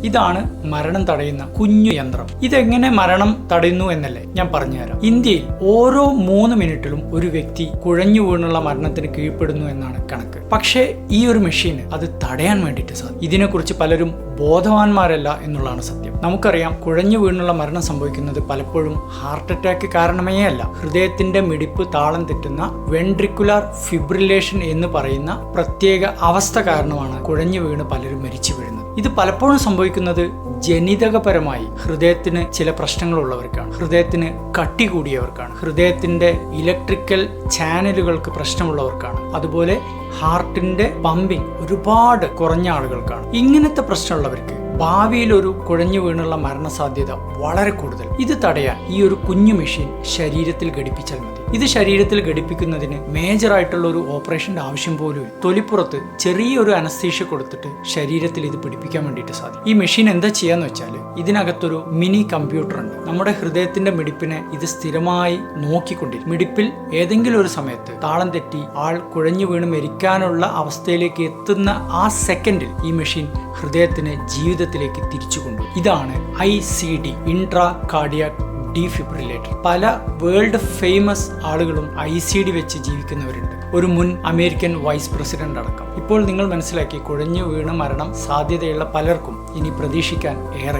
ഇതാണ് മരണം തടയുന്ന കുഞ്ഞു യന്ത്രം. ഇതെങ്ങനെ മരണം തടയുന്നു എന്നല്ലേ ഞാൻ പറഞ്ഞുതരാം. ഇന്ത്യയിൽ ഓരോ 3 മിനിറ്റിലും ഒരു വ്യക്തി കുഴഞ്ഞു വീണുള്ള മരണത്തിന് കീഴ്പ്പെടുന്നു എന്നാണ് കണക്ക്. പക്ഷേ ഈ ഒരു മെഷീന് അത് തടയാൻ വേണ്ടിയിട്ട് സാധിക്കും. ഇതിനെക്കുറിച്ച് പലരും ബോധവാന്മാരല്ല എന്നുള്ളതാണ് സത്യം. നമുക്കറിയാം, കുഴഞ്ഞു വീണുള്ള മരണം സംഭവിക്കുന്നത് പലപ്പോഴും ഹാർട്ട് അറ്റാക്ക് കാരണമേ അല്ല. ഹൃദയത്തിന്റെ മിടിപ്പ് താളം തെറ്റുന്ന വെൻട്രിക്കുലാർ ഫിബ്രിലേഷൻ എന്ന് പറയുന്ന പ്രത്യേക അവസ്ഥ കാരണമാണ് കുഴഞ്ഞു വീണ് പലരും മരിച്ചു വീഴുന്നത്. ഇത് പലപ്പോഴും സംഭവിക്കുന്നത് ജനിതകപരമായി ഹൃദയത്തിന് ചില പ്രശ്നങ്ങളുള്ളവർക്കാണ്, ഹൃദയത്തിന് കട്ടി കൂടിയവർക്കാണ്, ഹൃദയത്തിന്റെ ഇലക്ട്രിക്കൽ ചാനലുകൾക്ക് പ്രശ്നമുള്ളവർക്കാണ്, അതുപോലെ ഹാർട്ടിന്റെ പമ്പിങ് ഒരുപാട് കുറഞ്ഞ ആളുകൾക്കാണ്. ഇങ്ങനത്തെ പ്രശ്നമുള്ളവർക്ക് ഭാവിയിൽ ഒരു കുഴഞ്ഞു വീണുള്ള മരണസാധ്യത വളരെ കൂടുതൽ. ഇത് തടയാൻ ഈ ഒരു കുഞ്ഞു മെഷീൻ ശരീരത്തിൽ ഘടിപ്പിച്ചാൽ മതി. ഇത് ശരീരത്തിൽ ഘടിപ്പിക്കുന്നതിന് മേജറായിട്ടുള്ള ഒരു ഓപ്പറേഷന്റെ ആവശ്യം പോലും ഇല്ല. തൊലിപ്പുറത്ത് ചെറിയൊരു അനസ്തീഷ്യ കൊടുത്തിട്ട് ശരീരത്തിൽ ഇത് പിടിപ്പിക്കാൻ വേണ്ടിയിട്ട് സാധിക്കും. ഈ മെഷീൻ എന്താ ചെയ്യാന്ന് വെച്ചാൽ, ഇതിനകത്തൊരു മിനി കമ്പ്യൂട്ടർ ഉണ്ട്. നമ്മുടെ ഹൃദയത്തിന്റെ മിടിപ്പിനെ ഇത് സ്ഥിരമായി നോക്കിക്കൊണ്ടിരിക്കും. മിടിപ്പിൽ ഏതെങ്കിലും ഒരു സമയത്ത് താളം തെറ്റി ആൾ കുഴഞ്ഞു വീണ് മരിക്കാനുള്ള അവസ്ഥയിലേക്ക് എത്തുന്ന ആ സെക്കൻഡിൽ ഈ മെഷീൻ ഹൃദയത്തിന് ജീവിതത്തിലേക്ക് തിരിച്ചു കൊണ്ടുവരും. ഇതാണ് ICD, ഇൻട്രാ കാർഡിയാക് ഡീഫിബ്രിലേറ്റർ. പല വേൾഡ് ഫേമസ് ആളുകളും ICD വെച്ച് ജീവിക്കുന്നവരുണ്ട്. ഒരു മുൻ അമേരിക്കൻ വൈസ് പ്രസിഡന്റ് അടക്കം. ഇപ്പോൾ നിങ്ങൾ മനസ്സിലാക്കി, കുഴഞ്ഞു വീണ് മരണം സാധ്യതയുള്ള പലർക്കും ഇനി പ്രതീക്ഷിക്കാൻ ഏറെയുണ്ട്.